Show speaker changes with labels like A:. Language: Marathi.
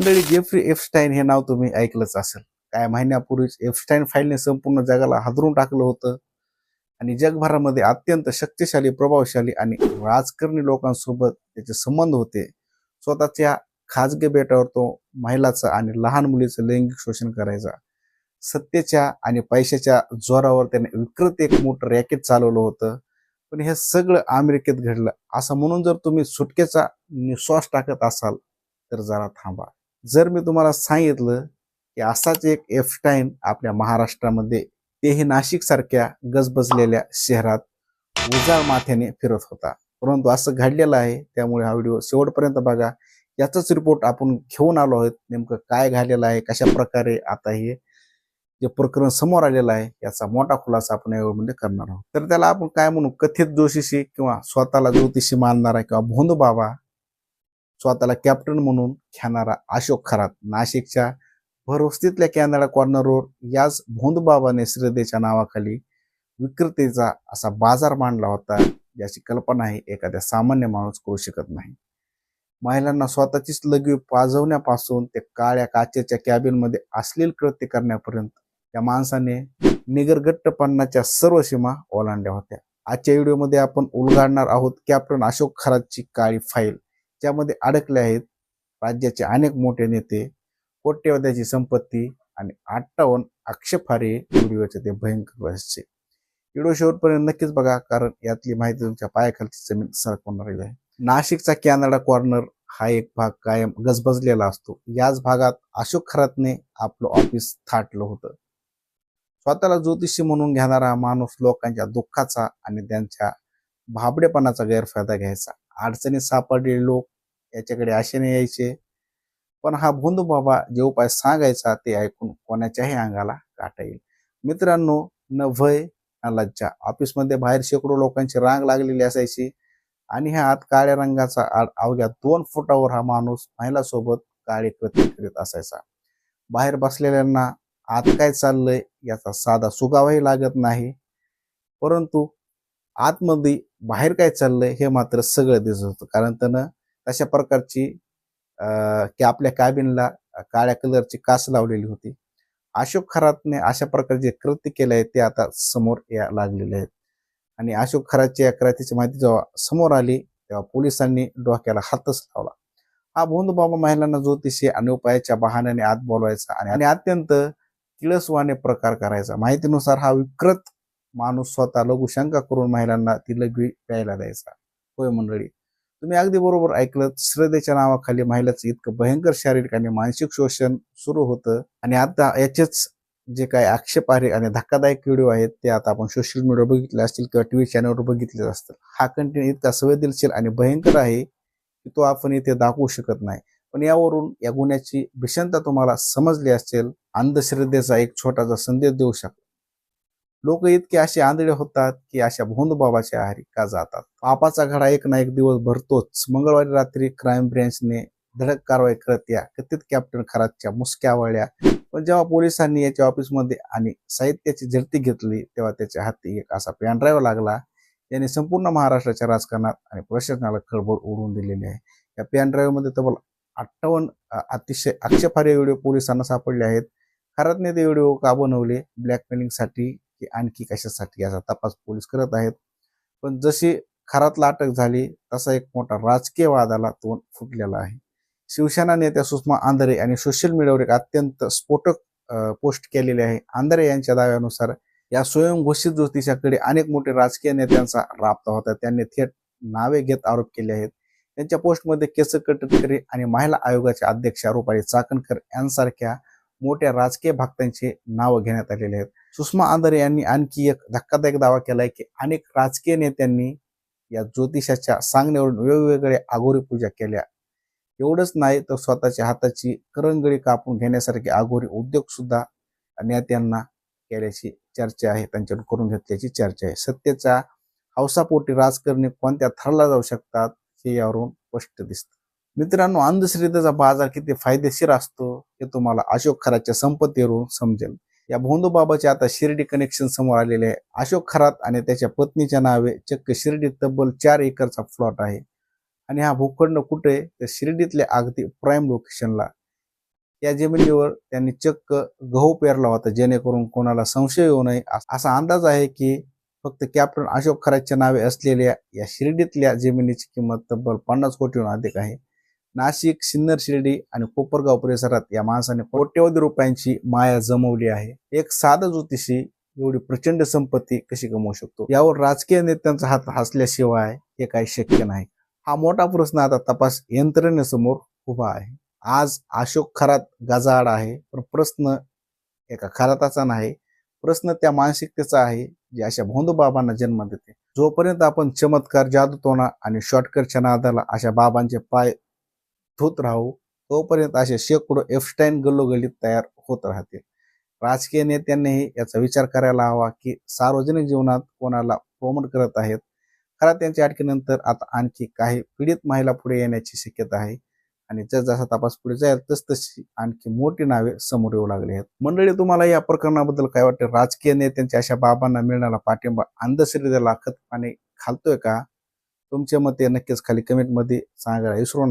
A: मंडळी, जेफ्री एप्स्टाईन हे नाव तुम्ही ऐकलंच असेल. काही महिन्यापूर्वीच एप्स्टाईन फाईलने संपूर्ण जगाला हादरून टाकलं होतं आणि जगभरामध्ये अत्यंत शक्तिशाली, प्रभावशाली आणि राजकारणी लोकांसोबत त्याचे संबंध होते. स्वतःच्या खाजगी बेटावर तो महिलाचं आणि लहान मुलीचं लैंगिक शोषण करायचा. सत्तेच्या आणि पैशाच्या जोरावर त्याने विकृत एक मोठं रॅकेट चालवलं होतं. पण हे सगळं अमेरिकेत घडलं असं म्हणून जर तुम्ही सुटकेचा निश्वास टाकत असाल तर जरा थांबा. जर मी तुम्हाला सांगितलं की असाच एक एप्स्टाईन आपल्या महाराष्ट्रामध्ये, तेही नाशिक सारख्या गजबजलेल्या शहरात उजाळ माथ्याने फिरत होता, परंतु असं घडलेलं आहे. त्यामुळे हा व्हिडिओ शेवटपर्यंत बघा. याचाच रिपोर्ट आपण घेऊन आलो आहोत. नेमकं काय घडलेलं आहे, कशा प्रकारे आता हे जे प्रकरण समोर आलेलं आहे याचा मोठा खुलासा आपण या व्हिडिओमध्ये करणार आहोत. तर त्याला आपण काय म्हणू, कथित जोशीशी किंवा स्वतःला ज्योतिषी मानणारा किंवा भोंदू बाबा, स्वतःला कॅप्टन म्हणून घेणारा अशोक खरात नाशिकच्या भरवस्तीतल्या कॅनडा कॉर्नरवर याच भोंदूबाबाने श्रद्धेच्या नावाखाली विक्रेतेचा असा बाजार मांडला होता, ज्याची कल्पनाही एखाद्या सामान्य माणूस करू शकत नाही. महिलांना स्वतःचीच लघवी पाजवण्यापासून ते काळ्या काचेच्या कॅबिनमध्ये अश्लील कृत्य करण्यापर्यंत त्या माणसाने निगरगट्टपणाच्या सर्व सीमा ओलांडल्या होत्या. आजच्या व्हिडिओमध्ये आपण उलगडणार आहोत कॅप्टन अशोक खरातची काळी फाईल, ज्यामध्ये अडकले आहेत राज्याचे अनेक मोठे नेते, कोट्यवधीची संपत्ती आणि 58 आक्षेपार्ह व्हिडिओचे ते भयंकर रहस्य. व्हिडिओ शेवटपर्यंत नक्कीच बघा, कारण यातली माहिती तुमच्या पायाखालची जमीन सरकवणारी आहे. नाशिकचा कॅनडा कॉर्नर हा एक भाग कायम गजबजलेला असतो. याच भागात अशोक खरातने आपलं ऑफिस थाटलं होतं. स्वतःला ज्योतिषी म्हणून घेणारा माणूस लोकांच्या दुःखाचा आणि त्यांच्या भाबडेपणाचा गैरफायदा घ्यायचा. अडचणीत सापडलेले लोक याच्याकडे आशेने यायचे, पण हा भोंदू बाबा जे उपाय सांगायचा ते ऐकून कोणाच्याही अंगाला काटा येईल. मित्रांनो, न भय न लज्जा. ऑफिसमध्ये बाहेर शेकडो लोकांची रांग लागलेली असायची आणि ह्या आत काळ्या रंगाचा अवघ्या 2 फुटावर हा माणूस महिलासोबत काळे कृत्य करीत असायचा. बाहेर बसलेल्यांना आत काय चाललंय याचा साधा सुगावाही लागत नाही, परंतु आतमध्ये बाहेर काय चाललंय हे मात्र सगळं दिसत होतं. कारण त्यानं तशा प्रकारची की आपल्या कॅबिनला काळ्या कलरची काच लावलेली होती. अशोक खरातने अशा प्रकारे जे कृत्य केले आहे ते आता समोर या लागलेले आहेत. आणि अशोक खरातची या कृत्याची माहिती जेव्हा समोर आली तेव्हा पोलिसांनी डोक्याला हातच लावला. हा भोंदू बाबा महिलांना ज्योतिषी आणि उपायाच्या बहाण्याने आत बोलवायचा आणि अत्यंत किळसवाने प्रकार करायचा. माहितीनुसार हा विकृत माणूस स्वतः लघुशंका करून महिलांना ती लघवी प्यायला द्यायचा. होय मंडळी, तुम्ही अगदी बरोबर ऐकलं. श्रद्धेच्या नावाखाली महिलाचं इतकं भयंकर शारीरिक आणि मानसिक शोषण सुरू होतं. आणि आता याचेच जे काही आक्षेपार्ह आणि धक्कादायक व्हिडिओ आहेत ते आता आपण सोशल मीडियावर बघितले असतील किंवा टीव्ही चॅनलवर बघितले असतील. हा कंटेंट इतका संवेदनशील आणि भयंकर आहे की तो आपण इथे दाखवू शकत नाही. पण यावरून या गुन्ह्याची भीषणता तुम्हाला समजली असेल. अंधश्रद्धेचा एक छोटासा संदेश देऊ शकतो. लोक इतके असे आंधळे होतात की अशा भोंदूबाबाच्या आहारी का जातात. पापाचा घडा एक ना एक दिवस भरतोच. मंगळवारी रात्री क्राईम ब्रँचने धडक कारवाई करत या कथित कॅप्टन खरातच्या मुसक्या आवळल्या. पण जेव्हा पोलिसांनी याच्या ऑफिसमध्ये आणि साहित्याची झडती घेतली तेव्हा त्याच्या हाती एक असा पेनड्राईव्ह लागला ज्याने संपूर्ण महाराष्ट्राच्या राजकारणात आणि प्रशासनाला खळबळ उडवून दिलेली आहे. या पेनड्राईव्हमध्ये तब्बल 58 अतिशय आक्षेपार्ह व्हिडिओ पोलिसांना सापडले आहेत. खरातने ते व्हिडिओ का बनवले, ब्लॅकमेलिंगसाठी की आणखी कशासाठी, याचा तपास पोलीस करत आहेत. पण जशी खरातला अटक झाली तसा एक मोठा राजकीय वादाला तोंड फुटलेला आहे. शिवसेना नेत्या सुषमा आंधळे यांनी सोशल मीडियावर एक अत्यंत स्फोटक पोस्ट केलेले आहे. आंधळे यांच्या दाव्यानुसार या स्वयंघोषित ज्योतिषाकडे अनेक मोठे राजकीय नेत्यांचा राबता होता. त्यांनी थेट नावे घेत आरोप केले आहेत. त्यांच्या पोस्टमध्ये केसर कटकरे आणि महिला आयोगाच्या अध्यक्षा रुपाली चाकणकर यांसारख्या मोठ्या राजकीय भक्तांची नावं घेण्यात आलेली आहेत. सुषमा आंधळे यांनी आणखी एक धक्कादायक दावा केलाय की अनेक राजकीय नेत्यांनी या ज्योतिषाच्या सांगण्यावरून वेगवेगळ्या आघोरी पूजा केल्या. एवढंच नाही तर स्वतःच्या हाताची करंगळी कापून घेण्यासारखे आघोरी उद्योग सुद्धा नेत्यांना केल्याची चर्चा आहे, त्यांच्याकडून करून घेतल्याची चर्चा आहे. सत्तेच्या हौसापोटी राजकारणी कोणत्या थरला जाऊ शकतात हे यावरून स्पष्ट दिसतं. मित्रांनो, अंधश्रद्धेचा बाजार किती फायदेशीर असतो हे तुम्हाला अशोक खरातच्या संपत्तीवरून समजेल. या भोंदू बाबाचे आता शिर्डी कनेक्शन समोर आलेले आहे. अशोक खरात आणि त्याच्या पत्नीच्या नावे चक्क शिर्डीत तब्बल 4 एकरचा प्लॉट आहे. आणि हा भूखंड कुठे, तर शिर्डीतल्या अगदी प्राईम लोकेशनला. या जमिनीवर त्यांनी चक्क गहू पेरला होता, जेणेकरून कोणाला संशय येऊ नये असा अंदाज आहे की फक्त कॅप्टन अशोक खरातच्या नावे असलेल्या या शिर्डीतल्या जमिनीची किंमत तब्बल 50 कोटीहून अधिक आहे. नाशिक, सिन्नर, शिर्डी आणि कोपरगाव परिसरात या माणसाने कोट्यवधी रुपयांची माया जमवली आहे. एक साधा ज्योतिषी एवढी प्रचंड संपत्ती कशी कमवू शकतो, यावर राजकीय नेत्यांचा हात असल्याशिवाय हे काही शक्य नाही. हा मोठा प्रश्न आता तपास यंत्रणेसमोर उभा आहे. आज अशोक खरात गजाआड आहे, पण प्रश्न एका खराताचा नाही, प्रश्न त्या मानसिकतेचा आहे जी अशा भोंदू बाबांना जन्म देते. जोपर्यंत आपण चमत्कार, जादूटोणा आणि शॉर्टकटच्या नादाला अशा बाबांचे पाय धुत राहू, तोपर्यंत असे शेकडो एफस्टाईन गल्लोगल्लीत तयार होत राहतील. राजकीय नेत्यांनीही याचा विचार करायला हवा की सार्वजनिक जीवनात कोणाला प्रमोट करत आहेत. खरा त्यांच्या अटकेनंतर आता आणखी काही पीडित महिला पुढे येण्याची शक्यता आहे आणि जसा तपास पुढे जाईल तसतशी आणखी मोठी नावे समोर येऊ लागली आहेत. मंडळी, तुम्हाला या प्रकरणाबद्दल काय वाटते? राजकीय नेत्यांच्या अशा बाबांना मिळणारा पाठिंबा अंधश्रद्धेला खतपाणी घालतोय का? तुमच्या मते नक्कीच खाली कमेंटमध्ये सांगायला विसरू नका.